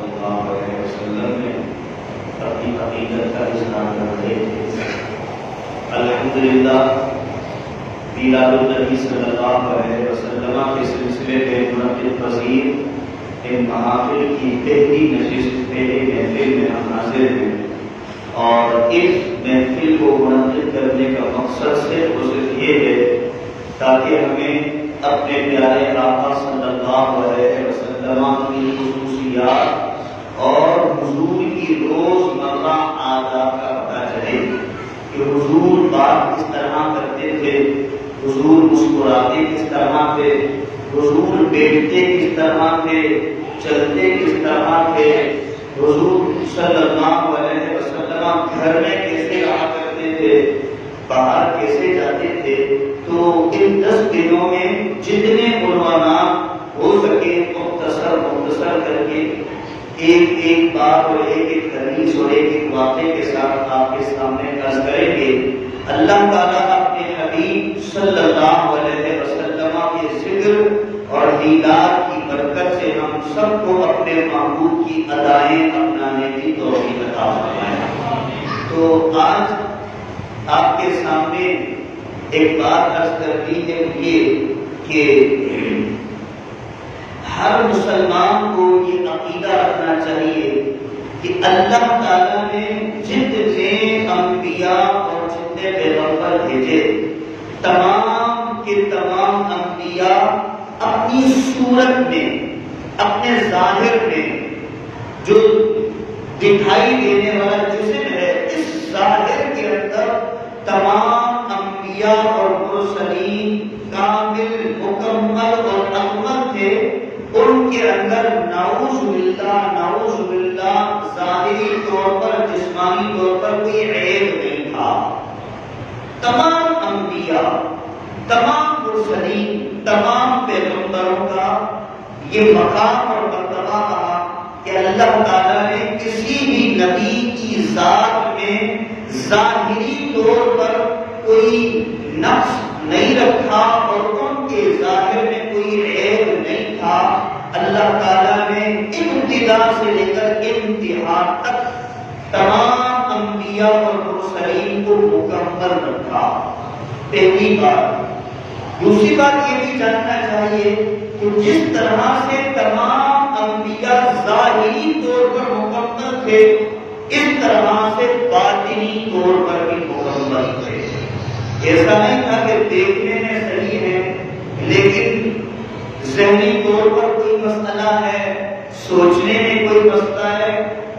صلی اللہ علیہ وسلم نے اپنی عقیدت کا اظہار کر رہے تھے۔ الحمدللہ میلاد النبی صلی اللہ علیہ وسلم کے سلسلے میں منعقد پذیر ان محافل کی پہلی نشست پہلی محفل میں ہم حاضر ہیں، اور اس محفل کو منعقد کرنے کا مقصد صرف یہ ہے تاکہ ہمیں اپنے پیارے آقا صلی اللہ علیہ وسلم کی خصوصیات اور حضور کی روزمرہ عادات کا پتہ چلے کہ حضور بات کس طرح کرتے تھے، حضور مسکراتے کس طرح تھے، حضور بیٹھتے کس طرح تھے، چلتے کس طرح تھے، حضور صلی اللہ علیہ وسلم گھر میں کیسے رہا کرتے تھے، باہر کیسے جاتے تھے۔ تو ان 10 دنوں میں جتنے عنوانات ہو سکے مختصر کر کے ایک بات اور ایک حدیث اور ایک واقعے کے ساتھ آپ کے سامنے عرض کریں گے۔ اللہ تعالیٰ اپنے حبیب صلی اللہ علیہ وسلم کے ذکر اور دیدار کی برکت سے ہم سب کو اپنے محبوب کی ادائیں اپنانے کی توفیق عطا فرمائے۔ تو آج آپ کے سامنے ایک بات عرض کرنی ہے یہ کہ ہر مسلمان کو یہ عقیدہ رکھنا چاہیے کہ اللہ تعالیٰ نے جتنے انبیاء اور جتنے پیغمبر بھیجے، تمام کے تمام انبیاء اپنی صورت میں، اپنے ظاہر میں جو دکھائی دینے والا جسم ہے، اس ظاہر کے اندر تمام انبیاء اور مرسلین کامل، مکمل اور اکمل تھے۔ ان کے اندر نعوذ باللہ ظاہری طور پر، جسمانی طور پر کوئی عیب نہیں تھا۔ تمام انبیاء، تمام مرسلین، تمام پیغمبروں کا یہ مقام اور مرتبہ رہا کہ اللہ تعالیٰ نے کسی بھی نبی کی ذات میں ظاہری طور پر کوئی نقص نہیں رکھا اور ان کے ظاہر میں کوئی عیب نہیں تھا۔ اللہ تعالیٰ نے ابتدا سے لے کر انتہا تک تمام انبیاء اور مرسلین کو مکمل رکھا۔ پہلی بات۔ دوسری بات یہ بھی جاننا چاہیے کہ جس طرح سے تمام انبیاء ظاہری طور پر مکمل تھے، اس طرح سے باطنی طور پر بھی مکمل تھے۔ ایسا نہیں تھا کہ دیکھنے میں صحیح ہے لیکن ذہنی طور پر کوئی مسئلہ ہے، سوچنے میں کوئی مسئلہ ہے،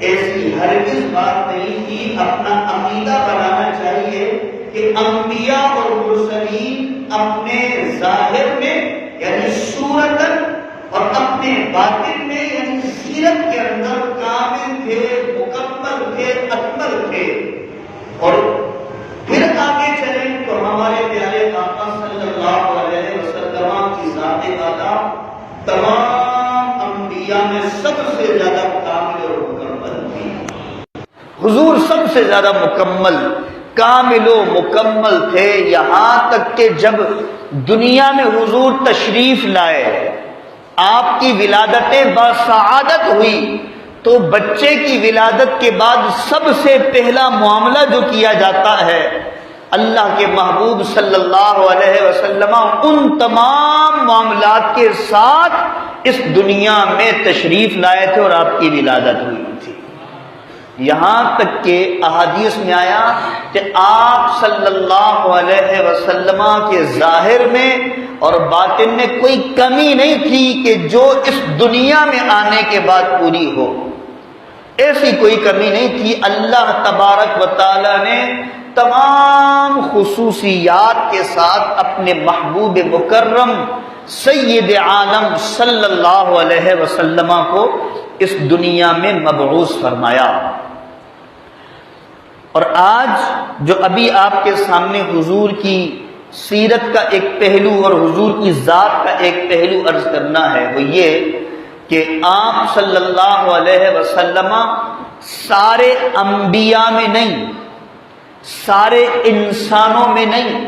ایسی ہرگز بات نہیں تھی۔ اپنا عقیدہ بنانا چاہیے کہ انبیاء اور مرسلین اپنے ظاہر میں یعنی صورتاً اور اپنے باطن میں یعنی سیرت کے اندر کامل تھے، مکمل تھے، اکمل تھے۔ اور پھر آگے چلیں تو ہمارے پیارے آقا صلی اللہ علیہ وسلم کی ذات اعلیٰ تمام انبیاء میں سب سے زیادہ کامل اور مکمل تھی۔ حضور سب سے زیادہ مکمل، کامل و مکمل تھے، یہاں تک کہ جب دنیا میں حضور تشریف لائے، آپ کی ولادت بسعادت ہوئی، تو بچے کی ولادت کے بعد سب سے پہلا معاملہ جو کیا جاتا ہے، اللہ کے محبوب صلی اللہ علیہ وسلم ان تمام معاملات کے ساتھ اس دنیا میں تشریف لائے تھے اور آپ کی ولادت ہوئی تھی۔ یہاں تک کہ احادیث میں آیا کہ آپ صلی اللہ علیہ وسلم کے ظاہر میں اور باطن میں کوئی کمی نہیں تھی کہ جو اس دنیا میں آنے کے بعد پوری ہو، ایسی کوئی کمی نہیں تھی۔ اللہ تبارک و تعالی نے تمام خصوصیات کے ساتھ اپنے محبوب مکرم سید عالم صلی اللہ علیہ وسلم کو اس دنیا میں مبعوث فرمایا۔ اور آج جو ابھی آپ کے سامنے حضور کی سیرت کا ایک پہلو اور حضور کی ذات کا ایک پہلو عرض کرنا ہے، وہ یہ کہ آپ صلی اللہ علیہ وسلم سارے انبیاء میں نہیں، سارے انسانوں میں نہیں،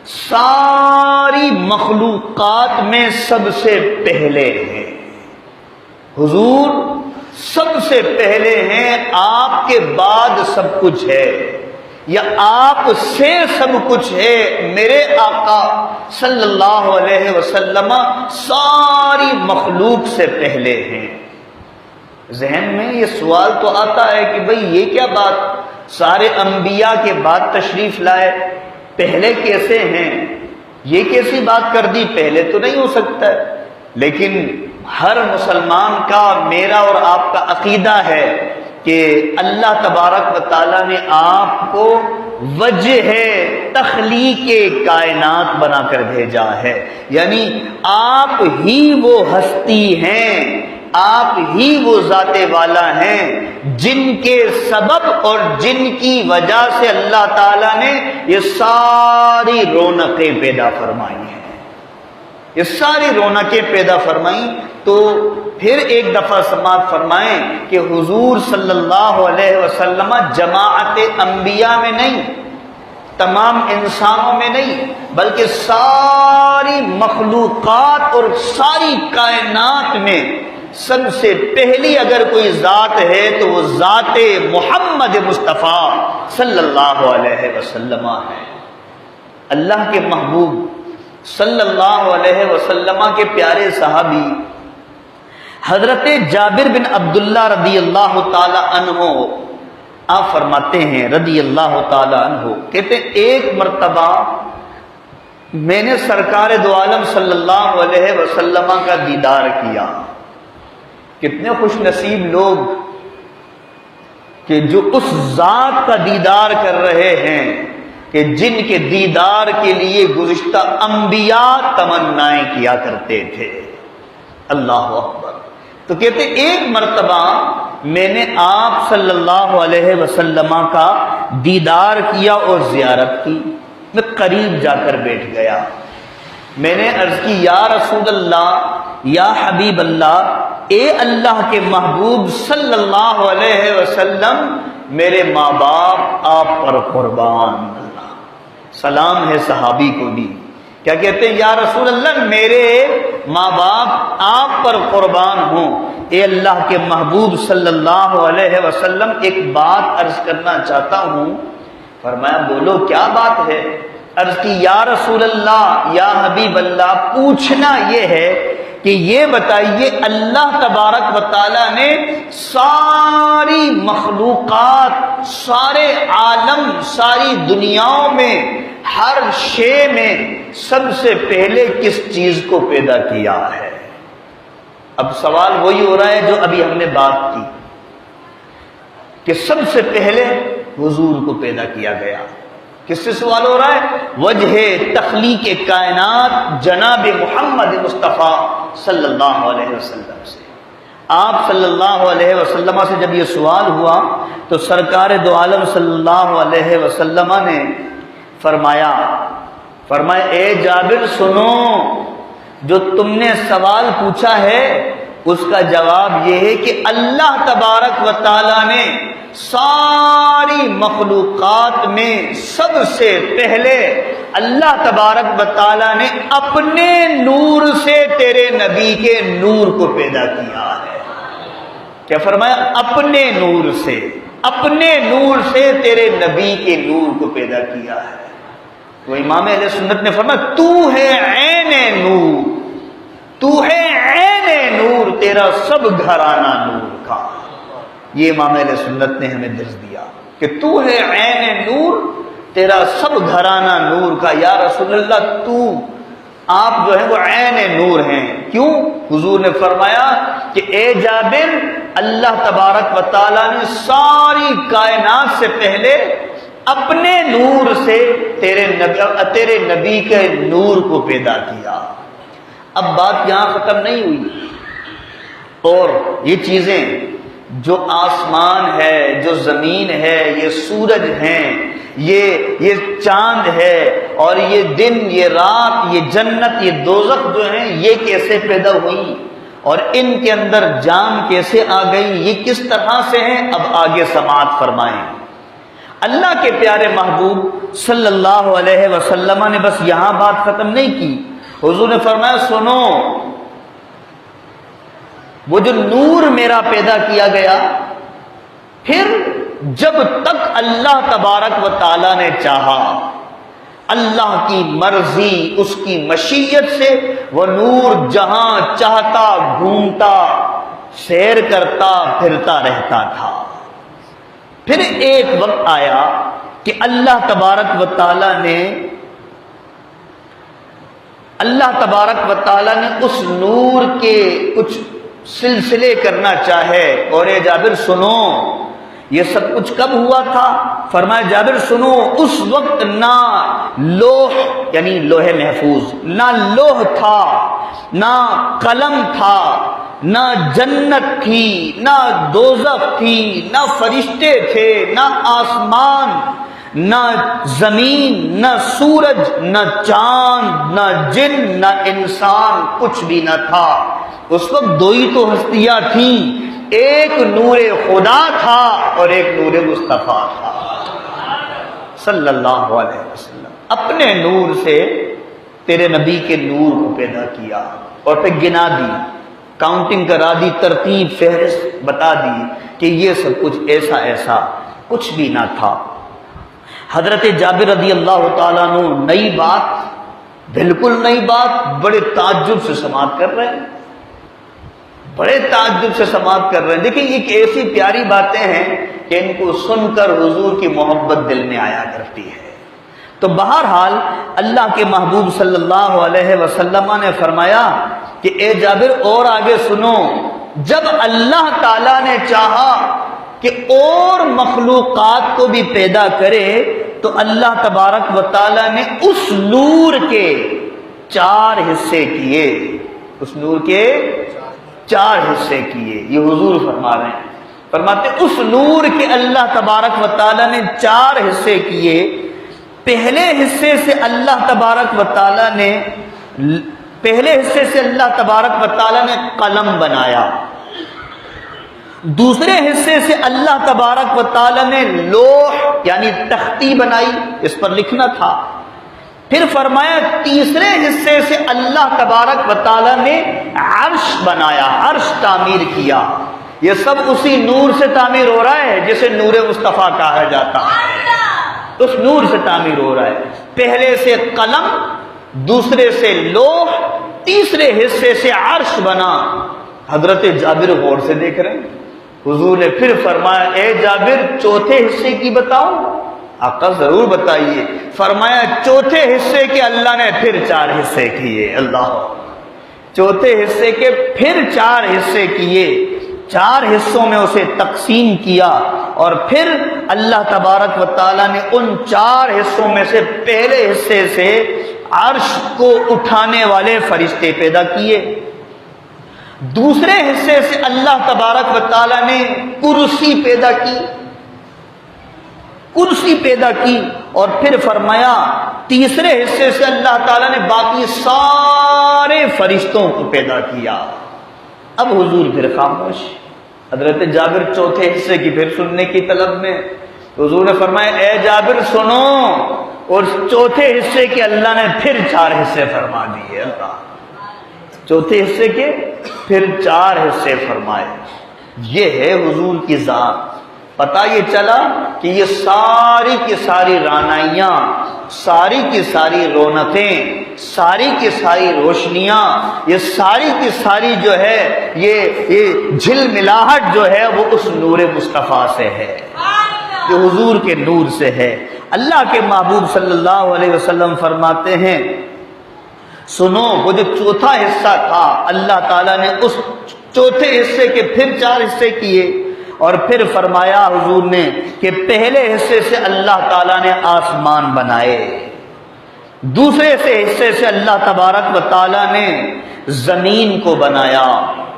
ساری مخلوقات میں سب سے پہلے ہیں۔ حضور سب سے پہلے ہیں، آپ کے بعد سب کچھ ہے، یا آپ سے سب کچھ ہے۔ میرے آقا صلی اللہ علیہ وسلم ساری مخلوق سے پہلے ہیں۔ ذہن میں یہ سوال تو آتا ہے کہ بھئی یہ کیا بات، سارے انبیاء کے بعد تشریف لائے، پہلے کیسے ہیں؟ یہ کیسی بات کر دی، پہلے تو نہیں ہو سکتا ہے۔ لیکن ہر مسلمان کا، میرا اور آپ کا عقیدہ ہے کہ اللہ تبارک و تعالیٰ نے آپ کو وجہ تخلیق کائنات بنا کر بھیجا ہے، یعنی آپ ہی وہ ہستی ہیں، آپ ہی وہ ذات والا ہیں جن کے سبب اور جن کی وجہ سے اللہ تعالیٰ نے یہ ساری رونقیں پیدا فرمائی ہیں، یہ ساری رونقیں پیدا فرمائیں۔ تو پھر ایک دفعہ سماعت فرمائیں کہ حضور صلی اللہ علیہ وسلم جماعت انبیاء میں نہیں، تمام انسانوں میں نہیں، بلکہ ساری مخلوقات اور ساری کائنات میں سب سے پہلی اگر کوئی ذات ہے تو وہ ذات محمد مصطفیٰ صلی اللہ علیہ وسلم ہے۔ اللہ کے محبوب صلی اللہ علیہ وسلم کے پیارے صحابی حضرت جابر بن عبداللہ رضی اللہ تعالی عنہ آپ فرماتے ہیں رضی اللہ تعالی عنہ، کہتے ہیں ایک مرتبہ میں نے سرکار دو عالم صلی اللہ علیہ وسلم کا دیدار کیا۔ کتنے خوش نصیب لوگ کہ جو اس ذات کا دیدار کر رہے ہیں کہ جن کے دیدار کے لیے گزشتہ انبیاء تمنائیں کیا کرتے تھے۔ اللہ اکبر۔ تو کہتے ایک مرتبہ میں نے آپ صلی اللہ علیہ وسلم کا دیدار کیا اور زیارت کی، میں قریب جا کر بیٹھ گیا، میں نے عرض کی یا رسول اللہ، یا حبیب اللہ، اے اللہ کے محبوب صلی اللہ علیہ وسلم، میرے ماں باپ آپ پر قربان۔ سلام ہے صحابی کو بھی، کیا کہتے ہیں یا رسول اللہ میرے ماں باپ آپ پر قربان ہوں۔ اے اللہ کے محبوب صلی اللہ علیہ وسلم ایک بات عرض کرنا چاہتا ہوں۔ فرمایا بولو کیا بات ہے؟ عرض کی یا رسول اللہ، یا حبیب اللہ، پوچھنا یہ ہے کہ یہ بتائیے اللہ تبارک و تعالیٰ نے ساری مخلوقات، سارے عالم، ساری دنیاؤں میں، ہر شے میں سب سے پہلے کس چیز کو پیدا کیا ہے؟ اب سوال وہی ہو رہا ہے جو ابھی ہم نے بات کی کہ سب سے پہلے حضور کو پیدا کیا گیا۔ کس سے سوال ہو رہا ہے؟ وجہ تخلیق کائنات جناب محمد مصطفیٰ صلی اللہ علیہ وسلم سے۔ آپ صلی اللہ علیہ وسلم سے جب یہ سوال ہوا تو سرکار دو عالم صلی اللہ علیہ وسلم نے فرمایا اے جابر سنو، جو تم نے سوال پوچھا ہے اس کا جواب یہ ہے کہ اللہ تبارک و تعالیٰ نے ساری مخلوقات میں سب سے پہلے اللہ تبارک و تعالیٰ نے اپنے نور سے تیرے نبی کے نور کو پیدا کیا ہے۔ کیا فرمایا؟ اپنے نور سے، اپنے نور سے تیرے نبی کے نور کو پیدا کیا ہے۔ تو امام اہل سنت نے فرمایا تو ہے عین نور، تو ہے عین نور، تیرا سب گھرانہ نور کا۔ یہ امام اہل سنت نے ہمیں درس دیا کہ تو ہے عین نور، تیرا سب گھرانہ نور کا۔ یا رسول اللہ تو، آپ جو ہیں وہ عین نور ہیں۔ کیوں؟ حضور نے فرمایا کہ اے جابر، اللہ تبارک و تعالیٰ نے ساری کائنات سے پہلے اپنے نور سے تیرے نبی کے نور کو پیدا کیا۔ اب بات یہاں ختم نہیں ہوئی، اور یہ چیزیں جو آسمان ہے، جو زمین ہے، یہ سورج ہیں، یہ چاند ہے، اور یہ دن، یہ رات، یہ جنت، یہ دوزخ جو ہیں، یہ کیسے پیدا ہوئی اور ان کے اندر جان کیسے آ گئی، یہ کس طرح سے ہیں، اب آگے سماعت فرمائیں۔ اللہ کے پیارے محبوب صلی اللہ علیہ وسلم نے بس یہاں بات ختم نہیں کی، حضور نے فرمایا سنو، وہ جو نور میرا پیدا کیا گیا، پھر جب تک اللہ تبارک و تعالی نے چاہا، اللہ کی مرضی، اس کی مشیت سے وہ نور جہاں چاہتا گھومتا، سیر کرتا پھرتا رہتا تھا۔ پھر ایک وقت آیا کہ اللہ تبارک و تعالی نے اس نور کے کچھ سلسلے کرنا چاہے، اور اے جابر سنو، یہ سب کچھ کب ہوا تھا؟ فرمایا جابر سنو، اس وقت نہ لوح یعنی لوح محفوظ، نہ لوح تھا، نہ قلم تھا، نہ جنت تھی، نہ دوزخ تھی، نہ فرشتے تھے، نہ آسمان، نہ زمین، نہ سورج، نہ چاند، نہ جن، نہ انسان، کچھ بھی نہ تھا۔ اس وقت دو ہی تو ہستیاں تھیں، ایک نور خدا تھا اور ایک نور مصطفیٰ تھا صلی اللہ علیہ وسلم۔ اپنے نور سے تیرے نبی کے نور کو پیدا کیا، اور پھر گنا دی، کاؤنٹنگ کرا دی، ترتیب فہرست بتا دی کہ یہ سب کچھ ایسا ایسا کچھ بھی نہ تھا۔ حضرت جابر رضی اللہ تعالیٰ عنہ نئی بات، بالکل نئی بات، بڑے تعجب سے سماعت کر رہے ہیں، بڑے تعجب سے سماعت کر رہے ہیں۔ دیکھیں یہ ایسی پیاری باتیں ہیں کہ ان کو سن کر حضور کی محبت دل میں آیا کرتی ہے۔ تو بہرحال اللہ کے محبوب صلی اللہ علیہ وسلم نے فرمایا کہ اے جابر اور آگے سنو، جب اللہ تعالیٰ نے چاہا کہ اور مخلوقات کو بھی پیدا کرے تو اللہ تبارک و تعالیٰ نے اس نور کے 4 حصے کیے، اس نور کے 4 حصے کیے۔ یہ حضور فرما رہے ہیں، فرماتے اس نور کے اللہ تبارک و تعالیٰ نے 4 حصے کیے۔ پہلے حصے سے اللہ تبارک و تعالیٰ نے قلم بنایا، دوسرے حصے سے اللہ تبارک و تعالیٰ نے لوح یعنی تختی بنائی، اس پر لکھنا تھا۔ پھر فرمایا تیسرے حصے سے اللہ تبارک و تعالیٰ نے عرش بنایا، عرش تعمیر کیا۔ یہ سب اسی نور سے تعمیر ہو رہا ہے جسے نور مصطفیٰ کہا جاتا ہے، اس نور سے تعمیر ہو رہا ہے۔ پہلے سے قلم، دوسرے سے لوح، تیسرے حصے سے عرش بنا۔ حضرت جابر غور سے دیکھ رہے ہیں، حضور نے پھر فرمایا اے جابر چوتھے حصے کی بتاؤں؟ آقا ضرور بتائیے۔ فرمایا چوتھے حصے کے اللہ نے پھر 4 حصے کیے۔ اللہ، چوتھے حصے کے پھر 4 حصے کیے، 4 حصوں میں اسے تقسیم کیا، اور پھر اللہ تبارک و تعالیٰ نے ان 4 حصوں میں سے پہلے حصے سے عرش کو اٹھانے والے فرشتے پیدا کیے، دوسرے حصے سے اللہ تبارک و تعالیٰ نے کرسی پیدا کی، کرسی پیدا کی، اور پھر فرمایا تیسرے حصے سے اللہ تعالیٰ نے باقی سارے فرشتوں کو پیدا کیا۔ اب حضور پھر خاموش، حضرت جابر چوتھے حصے کی پھر سننے کی طلب میں۔ حضور نے فرمایا اے جابر سنو، اور چوتھے حصے کے اللہ نے پھر 4 حصے فرما دیے۔ اللہ، چوتھے حصے کے پھر 4 حصے فرمائے۔ یہ ہے حضور کی ذات۔ پتہ یہ چلا کہ یہ ساری کی ساری رانائیاں، ساری کی ساری رونقیں، ساری کی ساری روشنیاں، یہ ساری کی ساری جو ہے یہ جھل ملاہٹ جو ہے وہ اس نور مصطفیٰ سے ہے، جو حضور کے نور سے ہے۔ اللہ کے محبوب صلی اللہ علیہ وسلم فرماتے ہیں سنو، وہ جو چوتھا حصہ تھا اللہ تعالیٰ نے اس چوتھے حصے کے پھر 4 حصے کیے، اور پھر فرمایا حضور نے کہ پہلے حصے سے اللہ تعالیٰ نے آسمان بنائے، دوسرے حصے سے اللہ تبارک و تعالیٰ نے زمین کو بنایا،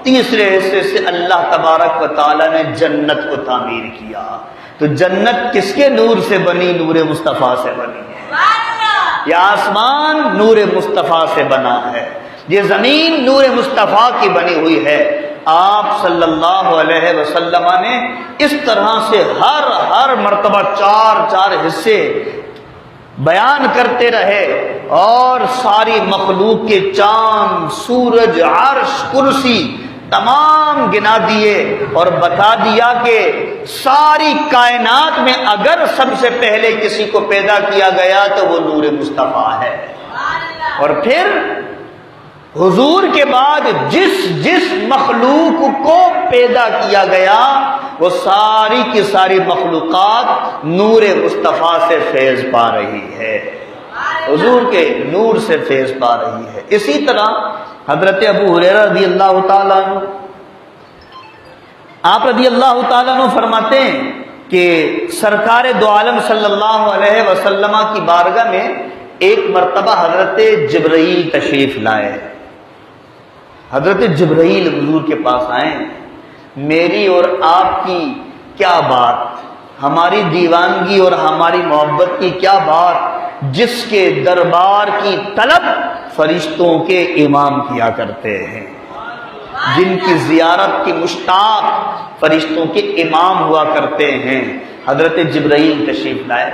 تیسرے حصے سے اللہ تبارک و تعالیٰ نے جنت کو تعمیر کیا۔ تو جنت کس کے نور سے بنی؟ نور مصطفیٰ سے بنی ہے۔ یہ آسمان نور مصطفیٰ سے بنا ہے، یہ زمین نور مصطفیٰ کی بنی ہوئی ہے۔ آپ صلی اللہ علیہ وسلم نے اس طرح سے ہر مرتبہ 4 حصے بیان کرتے رہے، اور ساری مخلوق کے چاند، سورج، عرش، کرسی تمام گنا دیے اور بتا دیا کہ ساری کائنات میں اگر سب سے پہلے کسی کو پیدا کیا گیا تو وہ نور مصطفیٰ ہے، اور پھر حضور کے بعد جس مخلوق کو پیدا کیا گیا وہ ساری کی ساری مخلوقات نور مصطفیٰ سے فیض پا رہی ہے، حضور کے نور سے فیض پا رہی ہے۔ اسی طرح حضرت ابو ہریرہ رضی اللہ تعالیٰ عنہ، آپ رضی اللہ تعالیٰ عنہ فرماتے ہیں کہ سرکار دو عالم صلی اللہ علیہ وسلم کی بارگاہ میں ایک مرتبہ حضرت جبرائیل تشریف لائے۔ حضرت جبرائیل حضور کے پاس آئے، میری اور آپ کی کیا بات، ہماری دیوانگی اور ہماری محبت کی کیا بات، جس کے دربار کی طلب فرشتوں کے امام کیا کرتے ہیں، جن کی زیارت کی مشتاق فرشتوں کے امام ہوا کرتے ہیں۔ حضرت جبرائیل تشریف لائے،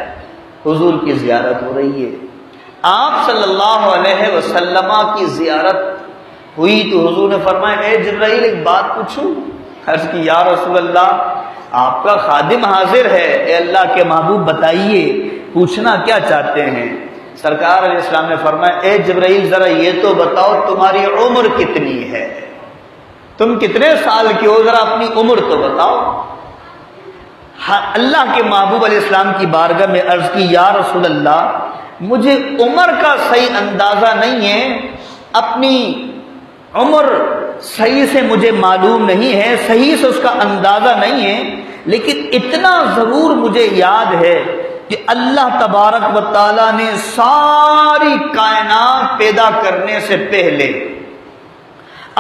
حضور کی زیارت ہو رہی ہے، آپ صلی اللہ علیہ وسلم کی زیارت ہوئی تو حضور نے فرمایا اے جبرائیل ایک بات پوچھوں؟ عرض کی یا رسول اللہ آپ کا خادم حاضر ہے، اے اللہ کے محبوب بتائیے پوچھنا کیا چاہتے ہیں؟ سرکار علیہ السلام نے فرمایا اے جبرائیل ذرا یہ تو بتاؤ تمہاری عمر کتنی ہے، تم کتنے سال کی ہو، ذرا اپنی عمر تو بتاؤ۔ اللہ کے محبوب علیہ السلام کی بارگاہ میں عرض کی یا رسول اللہ مجھے عمر کا صحیح اندازہ نہیں ہے، اپنی عمر صحیح سے مجھے معلوم نہیں ہے، صحیح سے اس کا اندازہ نہیں ہے، لیکن اتنا ضرور مجھے یاد ہے کہ اللہ تبارک و تعالیٰ نے ساری کائنات پیدا کرنے سے پہلے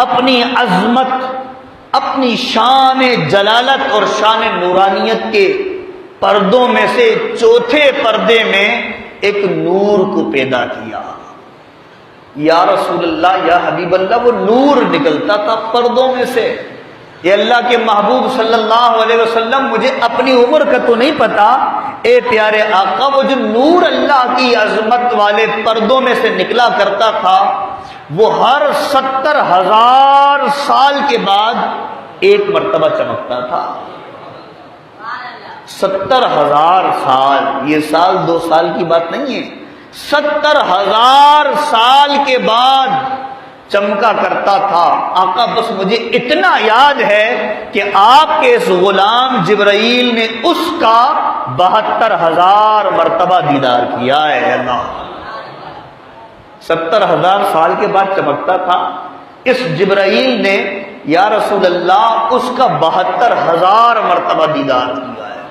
اپنی عظمت، اپنی شان جلالت اور شان نورانیت کے پردوں میں سے چوتھے پردے میں ایک نور کو پیدا کیا۔ یا رسول اللہ یا حبیب اللہ وہ نور نکلتا تھا پردوں میں سے۔ یہ اللہ کے محبوب صلی اللہ علیہ وسلم مجھے اپنی عمر کا تو نہیں پتا، اے پیارے آقا وہ جو نور اللہ کی عظمت والے پردوں میں سے نکلا کرتا تھا وہ ہر 70,000 سال کے بعد ایک مرتبہ چمکتا تھا۔ 70,000 سال، یہ سال دو سال کی بات نہیں ہے، 70,000 سال کے بعد چمکا کرتا تھا۔ آقا بس مجھے اتنا یاد ہے کہ آپ کے اس غلام جبرائیل نے اس کا 72,000 مرتبہ دیدار کیا ہے۔ اللہ 70,000 سال کے بعد چمکتا تھا، اس جبرائیل نے یا رسول اللہ اس کا 72,000 مرتبہ دیدار کیا ہے۔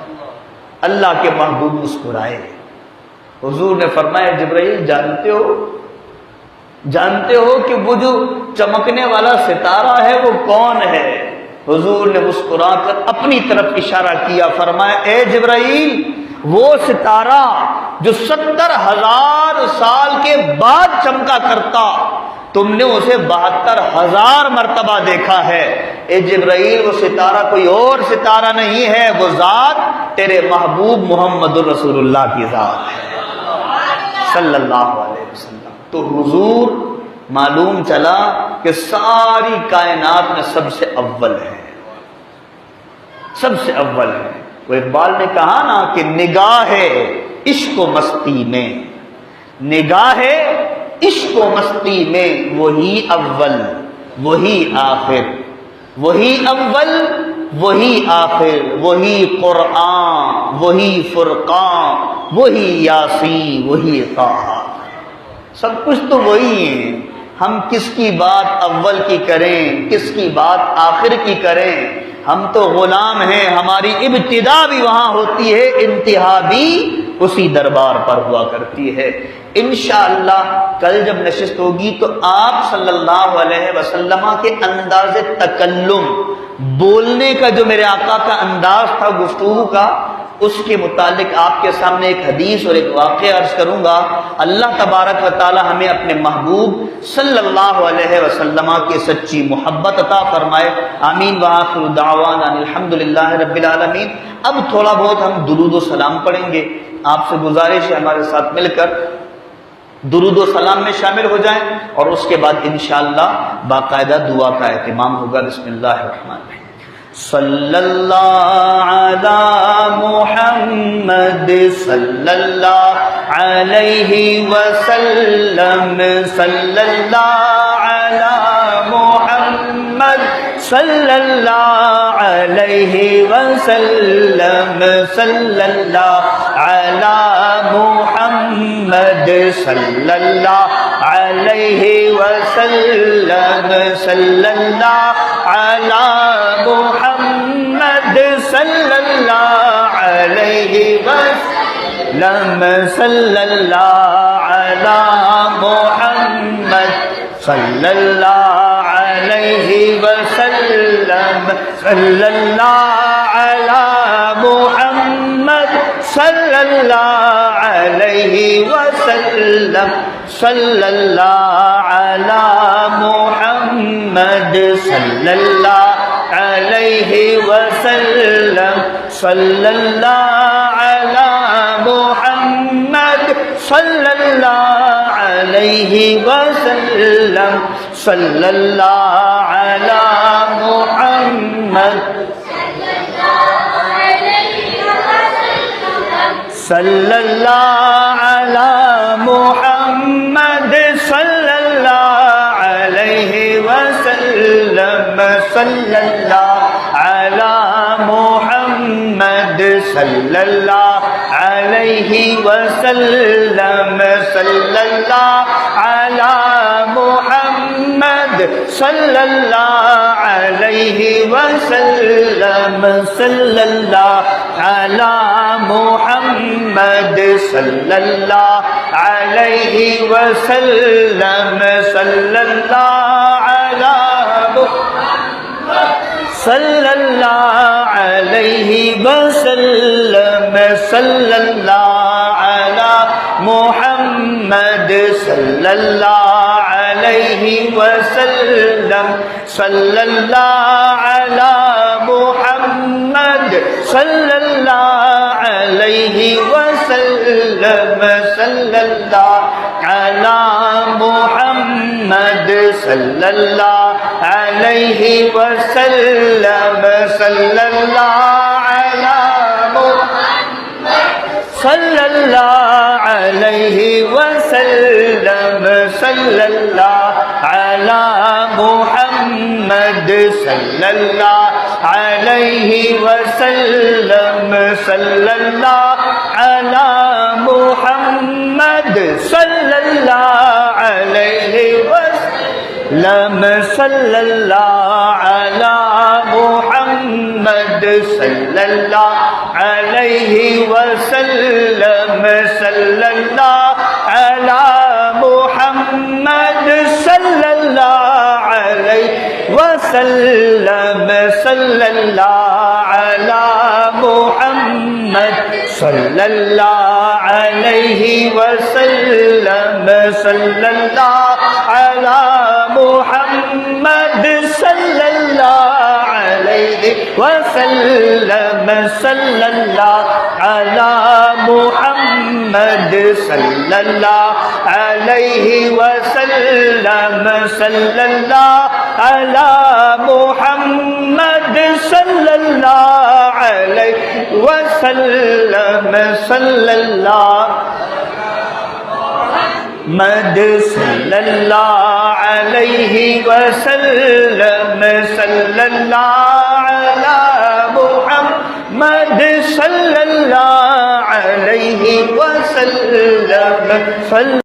اللہ کے محبوب مسکرائے، حضور نے فرمایا جبرائیل جانتے ہو کہ وہ جو چمکنے والا ستارہ ہے وہ کون ہے؟ حضور نے مسکرا کر اپنی طرف اشارہ کیا، فرمایا اے جبرائیل وہ ستارہ جو 70,000 سال کے بعد چمکا کرتا تم نے اسے 72,000 مرتبہ دیکھا ہے۔ اے جبرائیل وہ ستارہ کوئی اور ستارہ نہیں ہے، وہ ذات تیرے محبوب محمد الرسول اللہ کی ذات ہے صلی اللہ علیہ وسلم۔ تو حضور معلوم چلا کہ ساری کائنات میں سب سے اول ہے، سب سے اول ہے۔ وہ اقبال نے کہا نا کہ نگاہ عشق و مستی میں، نگاہ عشق و مستی میں وہی اول وہی آخر، وہی اول وہی آخر، وہی قرآن وہی فرقان وہی یاسین وہی طٰہٰ، سب کچھ تو وہی ہے۔ ہم کس کی بات اول کی کریں، کس کی بات آخر کی کریں؟ ہم تو غلام ہیں، ہماری ابتدا بھی وہاں ہوتی ہے، انتہا بھی اسی دربار پر ہوا کرتی ہے۔ انشاءاللہ کل جب نشست ہوگی تو آپ صلی اللہ علیہ وسلم کے انداز تکلم، بولنے کا جو میرے آقا کا انداز تھا گفتگو کا، اس کے متعلق آپ کے سامنے ایک حدیث اور ایک واقعہ عرض کروں گا۔ اللہ تبارک و تعالی ہمیں اپنے محبوب صلی اللہ علیہ وسلم کی سچی محبت عطا فرمائے، آمین وآخر دعوانا الحمدللہ رب العالمین۔ اب تھوڑا بہت ہم درود و سلام پڑھیں گے، آپ سے گزارش ہے ہمارے ساتھ مل کر درود و سلام میں شامل ہو جائیں اور اس کے بعد انشاءاللہ باقاعدہ دعا کا اہتمام ہوگا۔ بسم اللہ الرحمن الرحیم۔ صلی اللہ علی محمد صلی اللہ علیہ وسلم، صلی اللہ علی محمد صلی اللہ علیہ وسلم، صلی اللہ علی محمد صلی اللہ علیہ وسلم، صلی اللہ علی محمد صلی اللہ علیہ وسلم، صلی اللہ علی محمد صلی اللہ علیہ وسلم، صلی اللہ علی محمد صلی اللہ علیہ وسلم، صلی اللہ علی محمد صلی اللہ علیہ وسلم، صلی اللہ علی محمد صلی اللہ علیہ وسلم، صلی اللہ علی محمد صلی اللہ علی محمد صلی اللہ علیہ وسلم، صلی اللہ علی محمد صلی اللہ علیہ وسلم، صلی اللہ علی محمد صلی اللہ علیہ وسلم، صلی اللہ علی محمد صلی اللہ علیہ وسلم، صلی اللہ علی صلی اللہ علیہ وسلم، صلی اللہ علی محمد صلی اللہ علیہ وسلم، صلی اللہ علی محمد صلی اللہ علیہ وسلم، صلی اللہ علی محمد صلی اللہ علیہ وسلم، صلی اللہ علی محمد صلی اللہ علیہ وسلم، صلی اللہ علی محمد صلی اللہ علیہ وسلم، صلی اللہ علی محمد صلی اللہ علیہ وسلم، صلی اللہ علی محمد صلی اللہ علیہ وسلم، صلی اللہ علی محمد صلی اللہ علیہ وسلم، صلی اللہ علی محمد صلی اللہ علیہ وسلم، صلی اللہ علی محمد صلی اللہ علیہ وسلم، صلی اللہ علی محمد صلی اللہ علیہ وسلم، صلی اللہ علی محمد صلی اللہ علیہ وسلم، صلی اللہ مد صلی اللہ علیہ وسلم، صلی اللہ علی محمد صلی اللہ علیہ وسلم،